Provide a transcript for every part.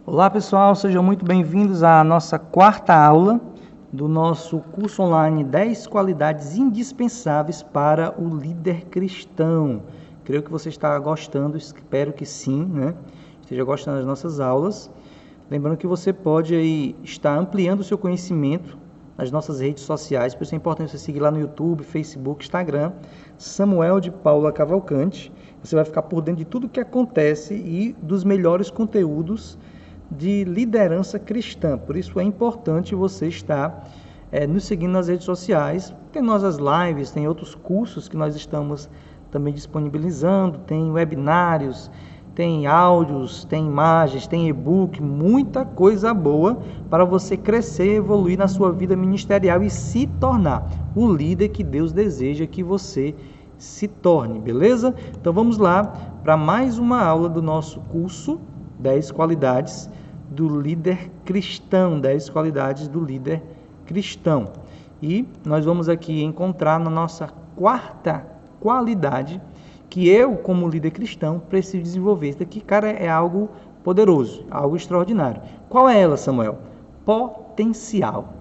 Olá pessoal, sejam muito bem-vindos à nossa quarta aula do nosso curso online 10 qualidades indispensáveis para o líder cristão. Creio que você está gostando, espero que sim, né? Esteja gostando das nossas aulas. Lembrando que você pode aí estar ampliando o seu conhecimento nas nossas redes sociais, por isso é importante você seguir lá no YouTube, Facebook, Instagram, Samuel de Paula Cavalcante. Você vai ficar por dentro de tudo o que acontece e dos melhores conteúdos de liderança cristã. Por isso é importante você estar nos seguindo nas redes sociais. Tem nossas lives, tem outros cursos que nós estamos também disponibilizando, tem webinários, tem áudios, tem imagens, tem e-book, muita coisa boa para você crescer, evoluir na sua vida ministerial e se tornar o líder que Deus deseja que você se torne, beleza? Então vamos lá para mais uma aula do nosso curso 10 qualidades do líder cristão, 10 qualidades do líder cristão. E nós vamos aqui encontrar na nossa quarta qualidade que eu, como líder cristão, preciso desenvolver. Isso daqui, cara, é algo poderoso, algo extraordinário. Qual é ela, Samuel? Potencial.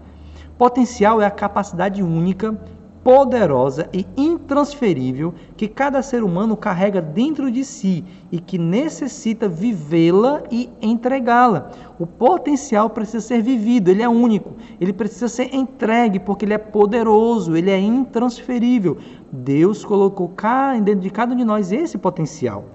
Potencial é a capacidade única, poderosa e intransferível que cada ser humano carrega dentro de si e que necessita vivê-la e entregá-la. O potencial precisa ser vivido, ele é único, ele precisa ser entregue porque ele é poderoso, ele é intransferível. Deus colocou dentro de cada um de nós esse potencial.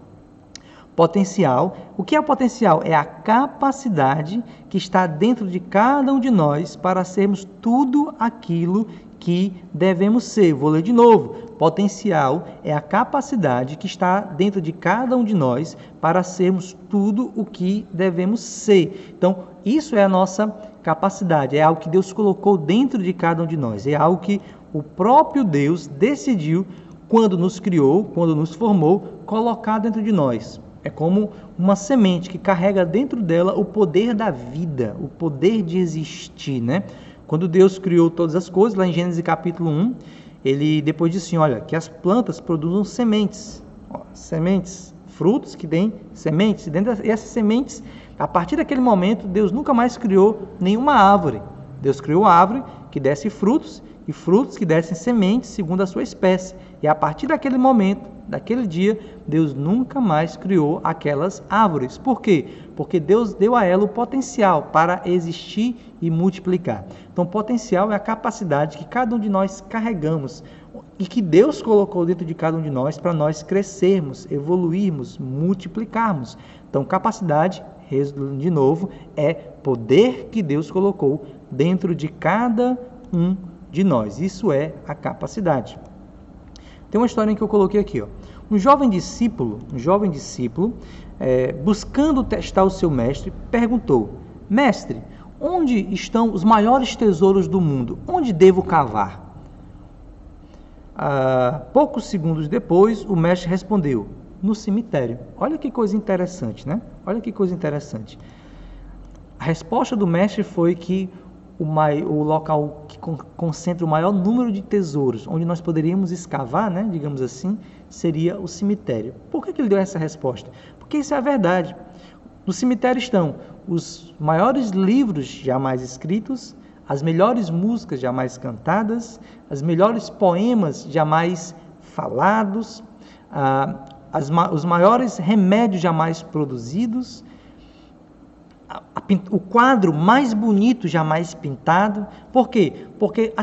Potencial, o que é potencial? É a capacidade que está dentro de cada um de nós para sermos tudo aquilo que devemos ser. Vou ler de novo. Potencial é a capacidade que está dentro de cada um de nós para sermos tudo o que devemos ser. Então, isso é a nossa capacidade, é algo que Deus colocou dentro de cada um de nós, é algo que o próprio Deus decidiu, quando nos criou, quando nos formou, colocar dentro de nós. É como uma semente que carrega dentro dela o poder da vida, o poder de existir, né? Quando Deus criou todas as coisas, lá em Gênesis capítulo 1, ele depois disse assim, olha, que as plantas produzam sementes, sementes, frutos que deem sementes, e dentro dessas sementes, a partir daquele momento, Deus nunca mais criou nenhuma árvore. Deus criou a árvore que desse frutos, e frutos que dessem sementes segundo a sua espécie. E a partir daquele momento, daquele dia, Deus nunca mais criou aquelas árvores. Por quê? Porque Deus deu a ela o potencial para existir e multiplicar. Então, potencial é a capacidade que cada um de nós carregamos e que Deus colocou dentro de cada um de nós para nós crescermos, evoluirmos, multiplicarmos. Então, capacidade, de novo, é poder que Deus colocou dentro de cada um de nós. Isso é a capacidade. Tem uma história que eu coloquei aqui, ó. Um jovem discípulo, buscando testar o seu mestre, perguntou: Mestre, onde estão os maiores tesouros do mundo? Onde devo cavar? Poucos segundos depois, o mestre respondeu: no cemitério. Olha que coisa interessante, né? Olha que coisa interessante. A resposta do mestre foi que o local que concentra o maior número de tesouros, onde nós poderíamos escavar, né, digamos assim, seria o cemitério. Por que ele deu essa resposta? Porque isso é a verdade. No cemitério estão os maiores livros jamais escritos, as melhores músicas jamais cantadas, os melhores poemas jamais falados, os maiores remédios jamais produzidos, o quadro mais bonito jamais pintado. Por quê? Porque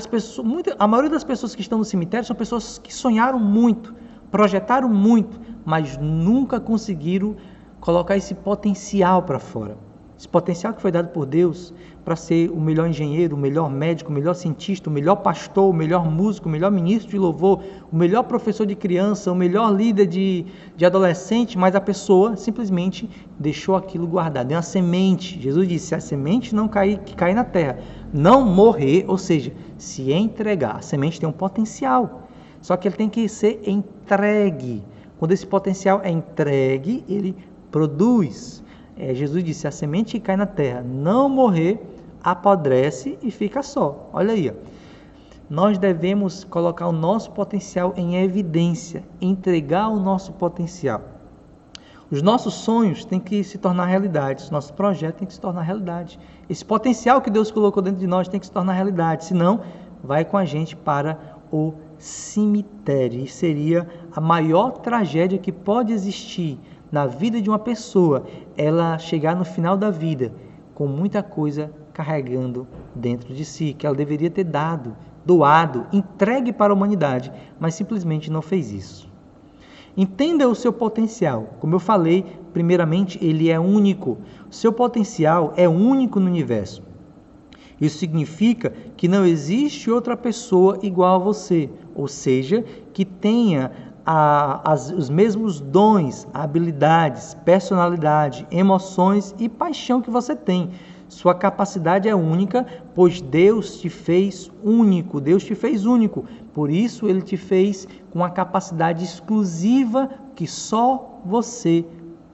a maioria das pessoas que estão no cemitério são pessoas que sonharam muito, projetaram muito, mas nunca conseguiram colocar esse potencial para fora. Esse potencial que foi dado por Deus para ser o melhor engenheiro, o melhor médico, o melhor cientista, o melhor pastor, o melhor músico, o melhor ministro de louvor, o melhor professor de criança, o melhor líder de adolescente, mas a pessoa simplesmente deixou aquilo guardado. É uma semente. Jesus disse, se a semente não cair na terra, não morrer, ou seja, se entregar. A semente tem um potencial, só que ele tem que ser entregue. Quando esse potencial é entregue, ele produz. Jesus disse, se a semente que cai na terra não morrer, apodrece e fica só. Olha aí, ó. Nós devemos colocar o nosso potencial em evidência, entregar o nosso potencial. Os nossos sonhos têm que se tornar realidade, os nossos projetos têm que se tornar realidade. Esse potencial que Deus colocou dentro de nós tem que se tornar realidade, senão vai com a gente para o cemitério. E seria a maior tragédia que pode existir na vida de uma pessoa, ela chegar no final da vida com muita coisa carregando dentro de si, que ela deveria ter dado, doado, entregue para a humanidade, mas simplesmente não fez isso. Entenda o seu potencial. Como eu falei, primeiramente, ele é único. O seu potencial é único no universo. Isso significa que não existe outra pessoa igual a você, ou seja, que tenha os mesmos dons, habilidades, personalidade, emoções e paixão que você tem. Sua capacidade é única, pois Deus te fez único. Deus te fez único. Por isso, Ele te fez com uma capacidade exclusiva que só você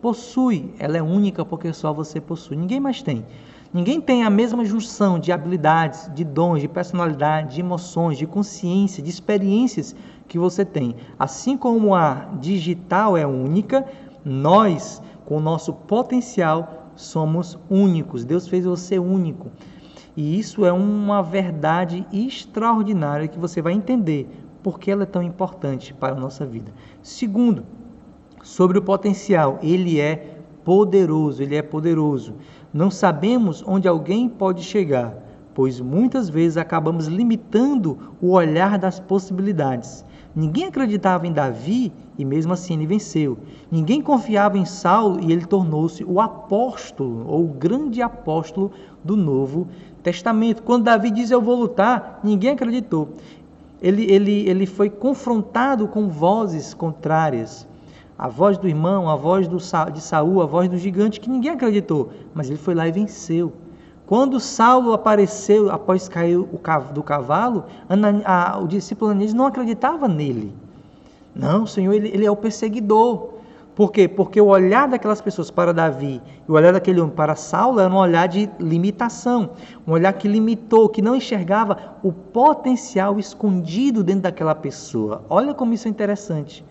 possui. Ela é única porque só você possui. Ninguém mais tem. Ninguém tem a mesma junção de habilidades, de dons, de personalidade, de emoções, de consciência, de experiências que você tem. Assim como a digital é única, nós, com o nosso potencial, somos únicos. Deus fez você único. E isso é uma verdade extraordinária que você vai entender porque ela é tão importante para a nossa vida. Segundo, sobre o potencial, ele é poderoso, ele é poderoso. Não sabemos onde alguém pode chegar, pois muitas vezes acabamos limitando o olhar das possibilidades. Ninguém acreditava em Davi e mesmo assim ele venceu. Ninguém confiava em Saulo e ele tornou-se o apóstolo, ou o grande apóstolo do Novo Testamento. Quando Davi diz eu vou lutar, ninguém acreditou. Ele foi confrontado com vozes contrárias. A voz do irmão, a voz de Saul, a voz do gigante, que ninguém acreditou. Mas ele foi lá e venceu. Quando Saulo apareceu após cair do cavalo, o discípulo Ananias não acreditava nele. Não, Senhor, ele é o perseguidor. Por quê? Porque o olhar daquelas pessoas para Davi e o olhar daquele homem para Saulo era um olhar de limitação. Um olhar que limitou, que não enxergava o potencial escondido dentro daquela pessoa. Olha como isso é interessante.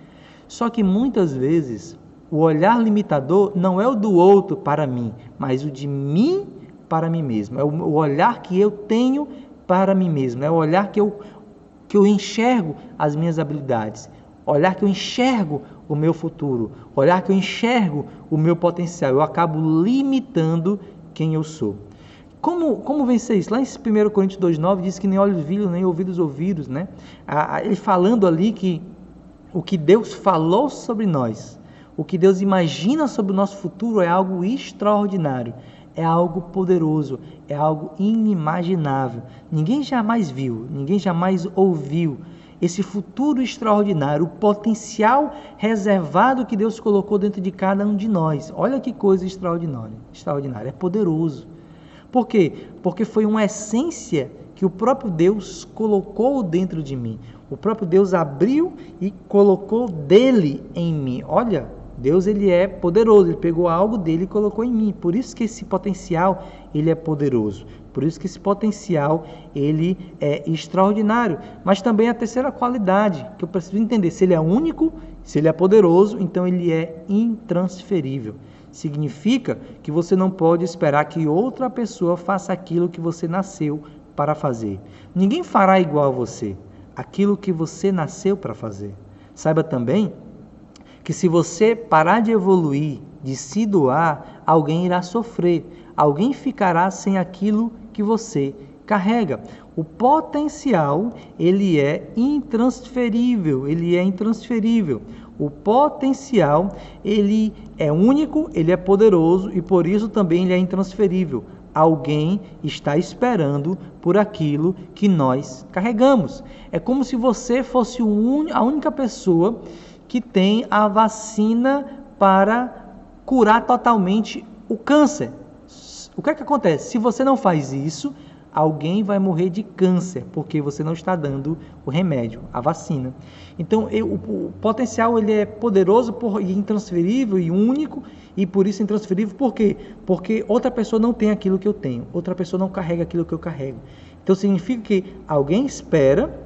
Só que muitas vezes o olhar limitador não é o do outro para mim, mas o de mim para mim mesmo. É o olhar que eu tenho para mim mesmo. É o olhar que eu enxergo as minhas habilidades. Olhar que eu enxergo o meu futuro. Olhar que eu enxergo o meu potencial. Eu acabo limitando quem eu sou. Como vencer isso? Lá em 1 Coríntios 2,9 diz que nem olhos viram, nem ouvidos ouvidos, né? Ele falando ali que o que Deus falou sobre nós, o que Deus imagina sobre o nosso futuro é algo extraordinário, é algo poderoso, é algo inimaginável. Ninguém jamais viu, ninguém jamais ouviu esse futuro extraordinário, o potencial reservado que Deus colocou dentro de cada um de nós. Olha que coisa extraordinária, é poderoso. Por quê? Porque foi uma essência que o próprio Deus colocou dentro de mim. O próprio Deus abriu e colocou dele em mim. Olha, Deus ele é poderoso, ele pegou algo dele e colocou em mim. Por isso que esse potencial ele é poderoso. Por isso que esse potencial ele é extraordinário. Mas também a terceira qualidade que eu preciso entender, se ele é único, se ele é poderoso, então ele é intransferível. Significa que você não pode esperar que outra pessoa faça aquilo que você nasceu para fazer. Ninguém fará igual a você aquilo que você nasceu para fazer. Saiba também que se você parar de evoluir, de se doar, alguém irá sofrer. Alguém ficará sem aquilo que você carrega. O potencial, ele é intransferível, O potencial, ele é único, ele é poderoso e por isso também ele é intransferível. Alguém está esperando por aquilo que nós carregamos. É como se você fosse a única pessoa que tem a vacina para curar totalmente o câncer. O que é que acontece? Se você não faz isso, alguém vai morrer de câncer, porque você não está dando o remédio, a vacina. Então, o potencial ele é poderoso e intransferível e único, e por isso intransferível, por quê? Porque outra pessoa não tem aquilo que eu tenho, outra pessoa não carrega aquilo que eu carrego. Então, significa que alguém espera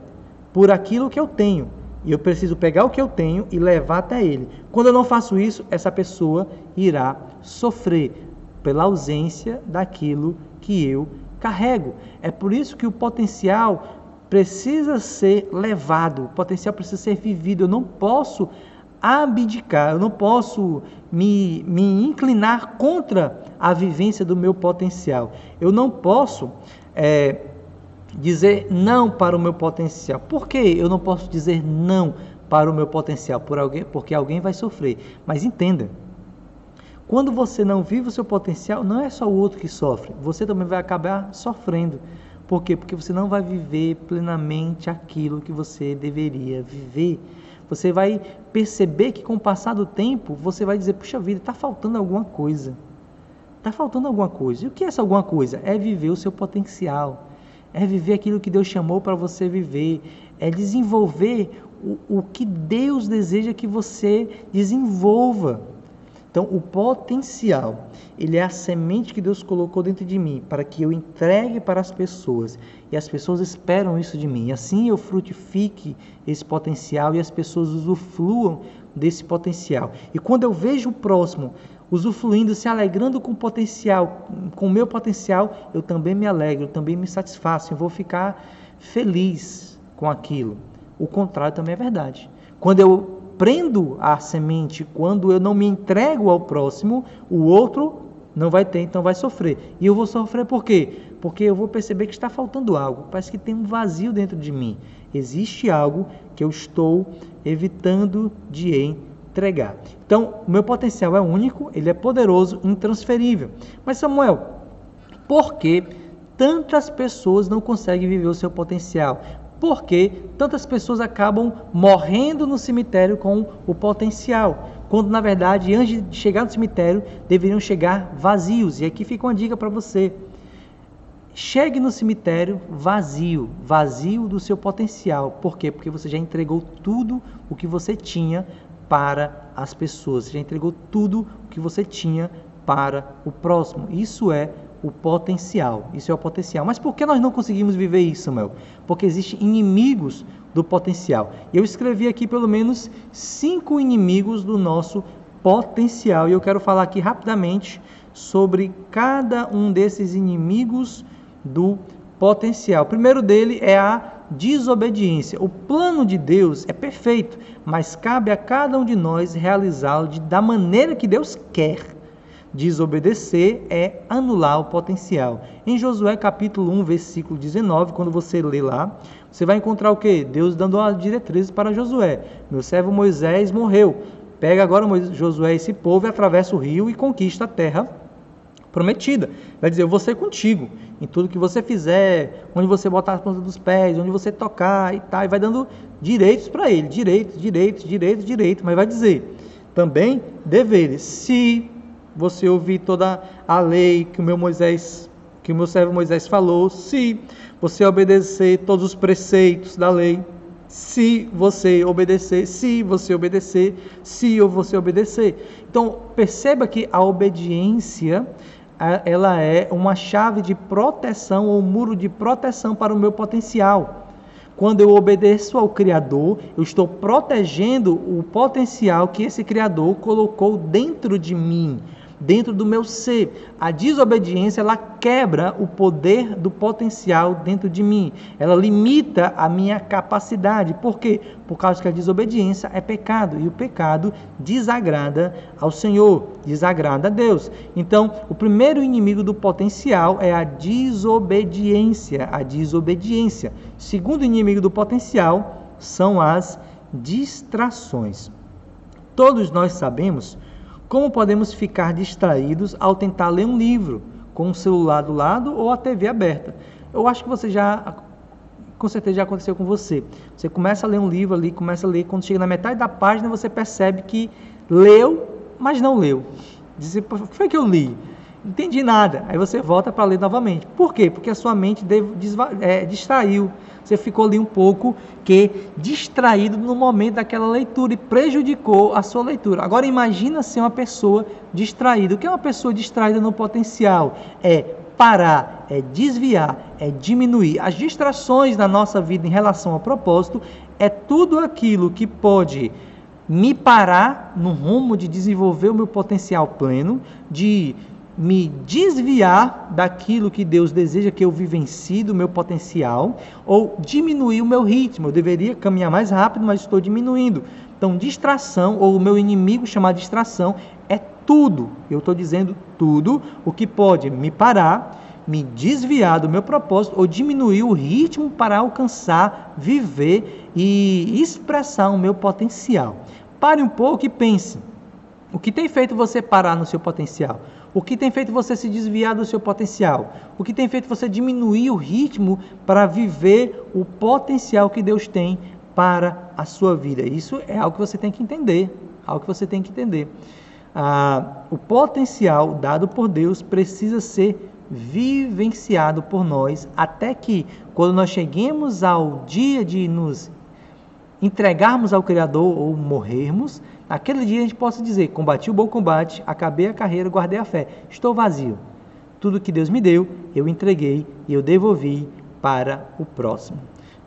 por aquilo que eu tenho, E eu preciso pegar o que eu tenho e levar até ele. Quando eu não faço isso, essa pessoa irá sofrer pela ausência daquilo que eu carrego. É por isso que o potencial precisa ser levado, o potencial precisa ser vivido. Eu não posso abdicar, eu não posso me inclinar contra a vivência do meu potencial. Eu não posso dizer não para o meu potencial. Por que eu não posso dizer não para o meu potencial? Porque alguém vai sofrer. Mas entenda, quando você não vive o seu potencial, não é só o outro que sofre, você também vai acabar sofrendo. Por quê? Porque você não vai viver plenamente aquilo que você deveria viver. Você vai perceber que com o passar do tempo, você vai dizer, puxa vida, está faltando alguma coisa. Está faltando alguma coisa. E o que é essa alguma coisa? É viver o seu potencial. É viver aquilo que Deus chamou para você viver. É desenvolver o que Deus deseja que você desenvolva. Então, o potencial, ele é a semente que Deus colocou dentro de mim para que eu entregue para as pessoas. E as pessoas esperam isso de mim. E assim eu frutifique esse potencial e as pessoas usufruam desse potencial. E quando eu vejo o próximo usufruindo, se alegrando com o potencial, com o meu potencial, eu também me alegro, eu também me satisfaço, eu vou ficar feliz com aquilo. O contrário também é verdade. Quando eu prendo a semente, quando eu não me entrego ao próximo, o outro não vai ter, então vai sofrer. E eu vou sofrer por quê? Porque eu vou perceber que está faltando algo, parece que tem um vazio dentro de mim. Existe algo que eu estou evitando de entregar. Então, o meu potencial é único, ele é poderoso, intransferível. Mas Samuel, por que tantas pessoas não conseguem viver o seu potencial? Porque tantas pessoas acabam morrendo no cemitério com o potencial, quando na verdade, antes de chegar no cemitério, deveriam chegar vazios. E aqui fica uma dica para você. Chegue no cemitério vazio, vazio do seu potencial. Por quê? Porque você já entregou tudo o que você tinha para as pessoas. Você já entregou tudo o que você tinha para o próximo. Isso é o potencial. Isso é o potencial. Mas por que nós não conseguimos viver isso, Samuel? Porque existem inimigos do potencial. Eu escrevi aqui pelo menos 5 inimigos do nosso potencial. E eu quero falar aqui rapidamente sobre cada um desses inimigos do potencial. O primeiro dele é a desobediência. O plano de Deus é perfeito, mas cabe a cada um de nós realizá-lo da maneira que Deus quer. Desobedecer é anular o potencial. Em Josué capítulo 1, versículo 19, quando você lê lá, você vai encontrar o quê? Deus dando as diretrizes para Josué. Meu servo Moisés morreu. Pega agora Josué esse povo e atravessa o rio e conquista a terra prometida. Vai dizer, eu vou ser contigo. Em tudo que você fizer, onde você botar as plantas dos pés, onde você tocar e tal. E vai dando direitos para ele. Direito. Mas vai dizer, também deveres. Se você ouvir toda a lei que o meu servo Moisés falou, se você obedecer todos os preceitos da lei, se você obedecer. Então, perceba que a obediência, ela é uma chave de proteção ou um muro de proteção para o meu potencial. Quando eu obedeço ao Criador, eu estou protegendo o potencial que esse Criador colocou dentro de mim, dentro do meu ser. A desobediência, ela quebra o poder do potencial dentro de mim. Ela limita a minha capacidade. Por quê? Por causa que a desobediência é pecado. E o pecado desagrada ao Senhor, desagrada a Deus. Então, o primeiro inimigo do potencial é a desobediência. O segundo inimigo do potencial são as distrações. Todos nós sabemos como podemos ficar distraídos ao tentar ler um livro, com o celular do lado ou a TV aberta. Eu acho que você com certeza já aconteceu com você. Você começa a ler um livro ali, quando chega na metade da página, você percebe que leu, mas não leu. Diz, o que foi que eu li? Não entendi nada. Aí você volta para ler novamente. Por quê? Porque a sua mente distraiu. Você ficou ali um pouco distraído no momento daquela leitura e prejudicou a sua leitura. Agora imagina ser uma pessoa distraída. O que é uma pessoa distraída no potencial? É Parar é desviar, é diminuir. As distrações na nossa vida em relação ao propósito é tudo aquilo que pode me parar no rumo de desenvolver o meu potencial pleno, de me desviar daquilo que Deus deseja que eu vivencie do meu potencial, ou diminuir o meu ritmo. Eu deveria caminhar mais rápido, mas estou diminuindo. Então, distração, ou o meu inimigo chamado distração, é tudo, eu estou dizendo tudo, o que pode me parar, me desviar do meu propósito, ou diminuir o ritmo para alcançar, viver e expressar o meu potencial. Pare um pouco e pense, o que tem feito você parar no seu potencial? O que tem feito você se desviar do seu potencial? O que tem feito você diminuir o ritmo para viver o potencial que Deus tem para a sua vida? Isso é algo que você tem que entender, o potencial dado por Deus precisa ser vivenciado por nós, até que, quando nós cheguemos ao dia de nos entregarmos ao Criador ou morrermos, naquele dia a gente possa dizer: combati o bom combate, acabei a carreira, guardei a fé, estou vazio. Tudo que Deus me deu, eu entreguei e eu devolvi para o próximo.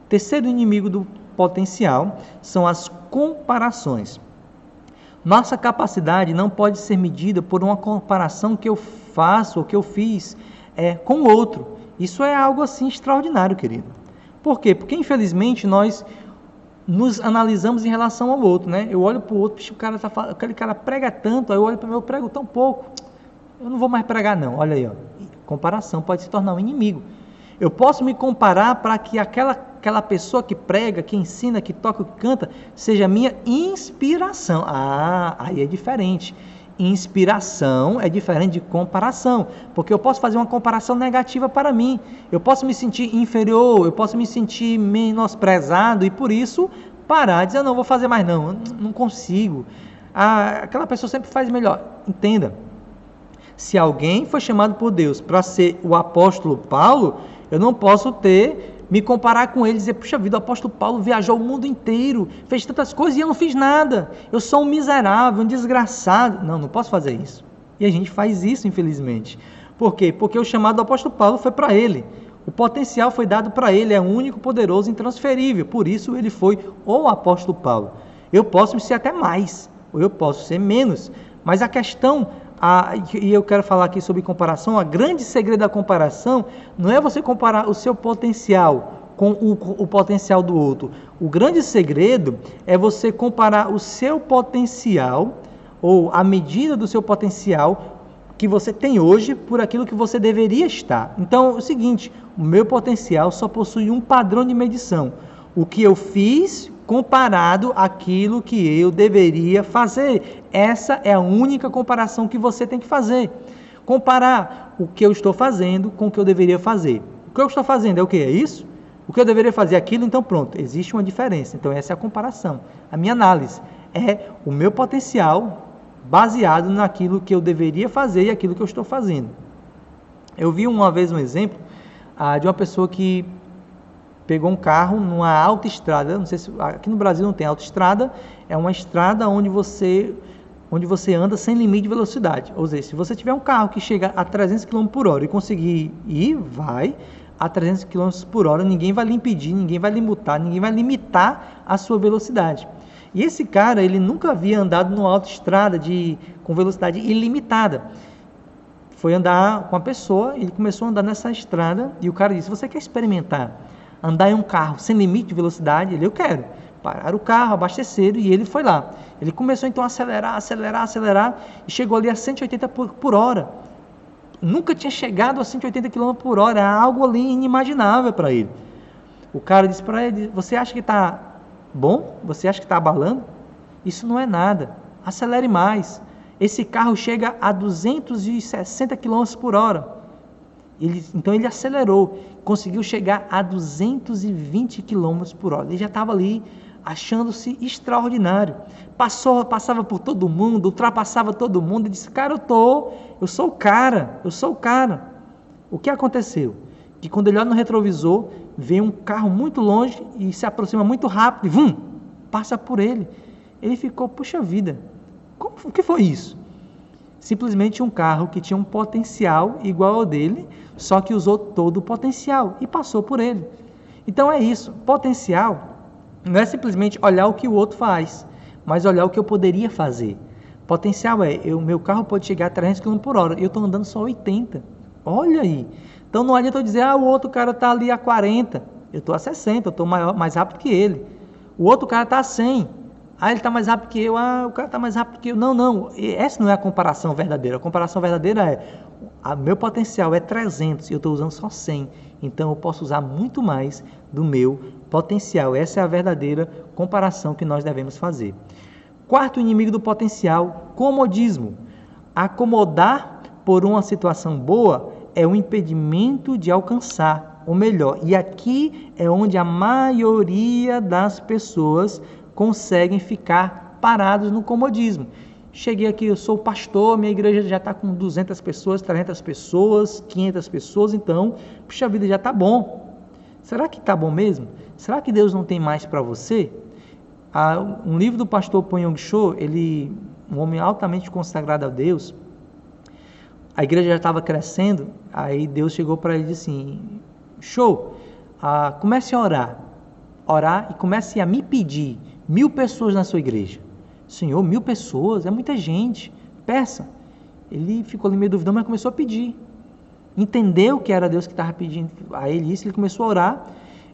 Terceiro inimigo do potencial são as comparações. Nossa capacidade não pode ser medida por uma comparação que eu faço ou que eu fiz com o outro. Isso é algo assim extraordinário, querido. Por quê? Porque infelizmente nós nos analisamos em relação ao outro, né? Eu olho para o outro, aquele cara prega tanto, aí eu olho para o meu, eu prego tão pouco, eu não vou mais pregar não. Olha aí, ó. Comparação pode se tornar um inimigo. Eu posso me comparar para que aquela pessoa que prega, que ensina, que toca, que canta, seja minha inspiração. Aí é diferente. Inspiração é diferente de comparação, porque eu posso fazer uma comparação negativa para mim, eu posso me sentir inferior, eu posso me sentir menosprezado e por isso parar, dizer: não vou fazer mais não consigo, aquela pessoa sempre faz melhor. Entenda, se alguém foi chamado por Deus para ser o apóstolo Paulo, eu não posso me comparar com ele e dizer: puxa vida, o apóstolo Paulo viajou o mundo inteiro, fez tantas coisas e eu não fiz nada, eu sou um miserável, um desgraçado. Não posso fazer isso. E a gente faz isso, infelizmente. Por quê? Porque o chamado do apóstolo Paulo foi para ele, o potencial foi dado para ele, é único, poderoso, intransferível, por isso ele foi o apóstolo Paulo. Eu posso ser até mais, ou eu posso ser menos, mas a questão, e eu quero falar aqui sobre comparação, o grande segredo da comparação não é você comparar o seu potencial com o potencial do outro. O grande segredo é você comparar o seu potencial, ou a medida do seu potencial que você tem hoje, por aquilo que você deveria estar. Então, é o seguinte, o meu potencial só possui um padrão de medição: o que eu fiz comparado àquilo que eu deveria fazer. Essa é a única comparação que você tem que fazer. Comparar o que eu estou fazendo com o que eu deveria fazer. O que eu estou fazendo é o que? É isso? O que eu deveria fazer é aquilo? Então pronto, existe uma diferença. Então essa é a comparação. A minha análise é o meu potencial baseado naquilo que eu deveria fazer e aquilo que eu estou fazendo. Eu vi uma vez um exemplo de uma pessoa que pegou um carro numa autoestrada. Não sei se aqui no Brasil não tem autoestrada, é uma estrada onde você anda sem limite de velocidade. Ou seja, se você tiver um carro que chega a 300 km por hora e conseguir ir, vai a 300 km por hora, ninguém vai lhe impedir, ninguém vai lhe multar, ninguém vai limitar a sua velocidade. E esse cara, ele nunca havia andado numa autoestrada com velocidade ilimitada. Foi andar com uma pessoa, ele começou a andar nessa estrada e o cara disse: você quer experimentar andar em um carro sem limite de velocidade? Eu quero. Pararam o carro, abasteceram e ele foi lá. Ele começou então a acelerar e chegou ali a 180 por hora. Nunca tinha chegado a 180 km por hora, era algo ali inimaginável para ele. O cara disse para ele: você acha que está bom? Você acha que está abalando? Isso não é nada, acelere mais. Esse carro chega a 260 km por hora. Então ele acelerou, conseguiu chegar a 220 km por hora. Ele já estava ali achando-se extraordinário. Passava por todo mundo, ultrapassava todo mundo e disse: cara, eu sou o cara. O que aconteceu? Que quando ele olha no retrovisor, vê um carro muito longe e se aproxima muito rápido e passa por ele. Ele ficou: puxa vida, o que foi isso? Simplesmente um carro que tinha um potencial igual ao dele, só que usou todo o potencial e passou por ele. Então é isso, potencial não é simplesmente olhar o que o outro faz, mas olhar o que eu poderia fazer. Potencial o meu carro pode chegar a 300 km por hora e eu estou andando só 80. Olha aí. Então não adianta eu dizer, o outro cara está ali a 40, eu estou a 60, eu estou mais rápido que ele. O outro cara está a 100, ele está mais rápido que eu, o cara está mais rápido que eu. Não, essa não é a comparação verdadeira. A comparação verdadeira meu potencial é 300 e eu estou usando só 100. Então eu posso usar muito mais do meu potencial. Essa é a verdadeira comparação que nós devemos fazer. Quarto inimigo do potencial, comodismo. Acomodar por uma situação boa é um impedimento de alcançar o melhor. E aqui é onde a maioria das pessoas conseguem ficar parados no comodismo. Cheguei aqui, eu sou pastor, minha igreja já está com 200 pessoas, 300 pessoas, 500 pessoas, então, puxa vida, já está bom. Será que está bom mesmo? Será que Deus não tem mais para você? Um livro do pastor Pon Yong Cho, um homem altamente consagrado a Deus, a igreja já estava crescendo, aí Deus chegou para ele e disse assim, Cho, comece a orar e comece a me pedir 1000 pessoas na sua igreja. Senhor, 1000 pessoas, é muita gente, peça. Ele ficou ali meio duvidando, mas começou a pedir. Entendeu que era Deus que estava pedindo a ele isso, ele começou a orar,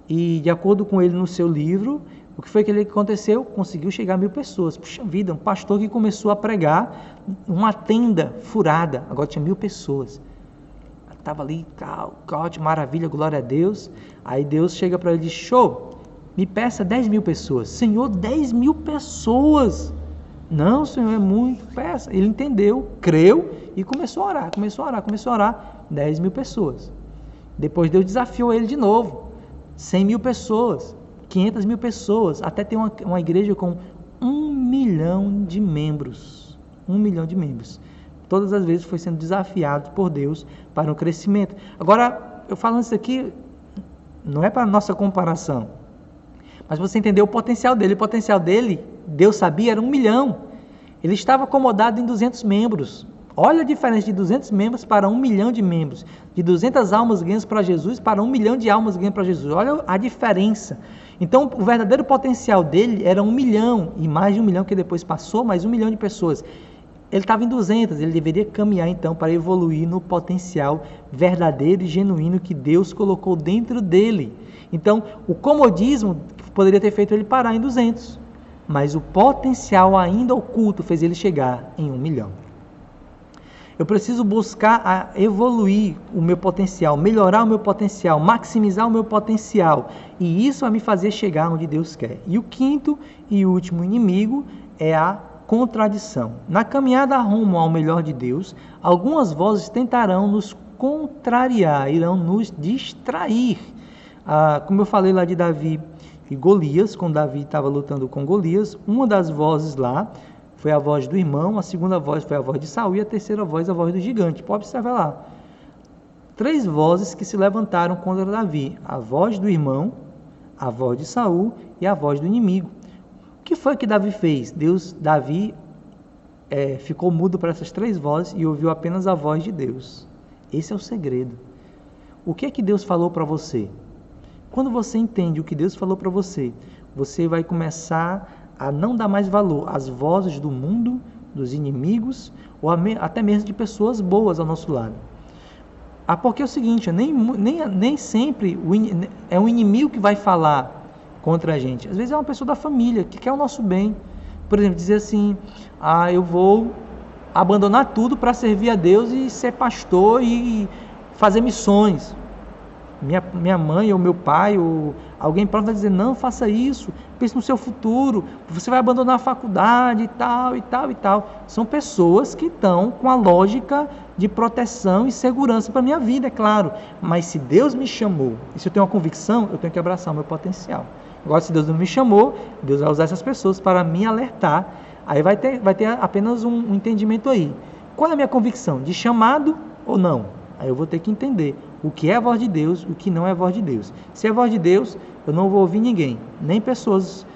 e de acordo com ele no seu livro, o que foi que aconteceu? Conseguiu chegar a 1000 pessoas. Puxa vida, um pastor que começou a pregar uma tenda furada, agora tinha 1000 pessoas. Estava ali, caótico, maravilha, glória a Deus. Aí Deus chega para ele e diz, Show, me peça 10.000 pessoas. Senhor, 10.000 pessoas? Não, Senhor, é muito, peça. Ele entendeu, creu e começou a orar. 10.000 pessoas. Depois Deus desafiou ele de novo. 100.000 pessoas, 500.000 pessoas, até ter uma igreja com 1 milhão de membros. 1 milhão de membros. Todas as vezes foi sendo desafiado por Deus para um crescimento. Agora, eu falando isso aqui, não é para nossa comparação, mas você entendeu o potencial dele. O potencial dele, Deus sabia, era 1 milhão. Ele estava acomodado em 200 membros. Olha a diferença de 200 membros para 1 milhão de membros. De 200 almas ganhas para Jesus para 1 milhão de almas ganhas para Jesus. Olha a diferença. Então, o verdadeiro potencial dele era 1 milhão. E mais de 1 milhão que depois passou, mais 1 milhão de pessoas. Ele estava em 200, ele deveria caminhar então para evoluir no potencial verdadeiro e genuíno que Deus colocou dentro dele. Então, o comodismo poderia ter feito ele parar em 200, mas o potencial ainda oculto fez ele chegar em 1 milhão. Eu preciso buscar evoluir o meu potencial, melhorar o meu potencial, maximizar o meu potencial, e isso vai me fazer chegar onde Deus quer. E o quinto e último inimigo é a contradição. Na caminhada rumo ao melhor de Deus, algumas vozes tentarão nos contrariar, irão nos distrair. Como eu falei lá de Davi e Golias, quando Davi estava lutando com Golias, uma das vozes lá foi a voz do irmão, a segunda voz foi a voz de Saul e a terceira voz a voz do gigante. Pode observar lá. 3 vozes que se levantaram contra Davi: a voz do irmão, a voz de Saul e a voz do inimigo. O que foi que Davi fez? Davi ficou mudo para essas 3 vozes e ouviu apenas a voz de Deus. Esse é o segredo. O que é que Deus falou para você? Quando você entende o que Deus falou para você, você vai começar a não dar mais valor às vozes do mundo, dos inimigos, ou até mesmo de pessoas boas ao nosso lado. Porque é o seguinte, nem sempre é um inimigo que vai falar contra a gente. Às vezes é uma pessoa da família que quer o nosso bem. Por exemplo, dizer assim, eu vou abandonar tudo para servir a Deus e ser pastor e fazer missões. Minha mãe ou meu pai ou alguém próximo vai dizer, não, faça isso, pense no seu futuro, você vai abandonar a faculdade e tal, e tal, e tal. São pessoas que estão com a lógica de proteção e segurança para a minha vida, é claro. Mas se Deus me chamou, e se eu tenho uma convicção, eu tenho que abraçar o meu potencial. Agora, se Deus não me chamou, Deus vai usar essas pessoas para me alertar. Aí vai ter apenas um entendimento aí. Qual é a minha convicção? De chamado ou não? Aí eu vou ter que entender o que é a voz de Deus, o que não é a voz de Deus. Se é a voz de Deus, eu não vou ouvir ninguém, nem pessoas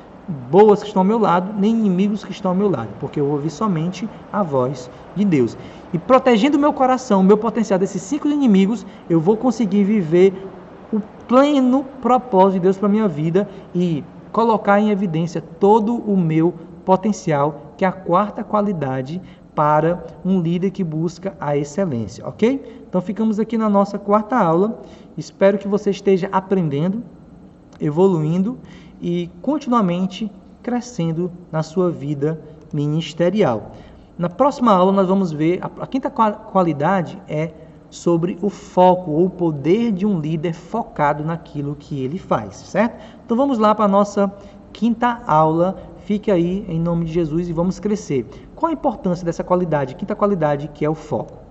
boas que estão ao meu lado, nem inimigos que estão ao meu lado, porque eu vou ouvir somente a voz de Deus. E protegendo o meu coração, o meu potencial desses 5 inimigos, eu vou conseguir viver o pleno propósito de Deus para a minha vida e colocar em evidência todo o meu potencial, que é a 4ª qualidade para um líder que busca a excelência, ok? Então ficamos aqui na nossa 4ª aula. Espero que você esteja aprendendo, evoluindo e continuamente crescendo na sua vida ministerial. Na próxima aula nós vamos ver, a 5ª qualidade é sobre o foco ou o poder de um líder focado naquilo que ele faz, certo? Então vamos lá para a nossa 5ª aula. Fique aí em nome de Jesus e vamos crescer. Qual a importância dessa qualidade, 5ª qualidade, que é o foco?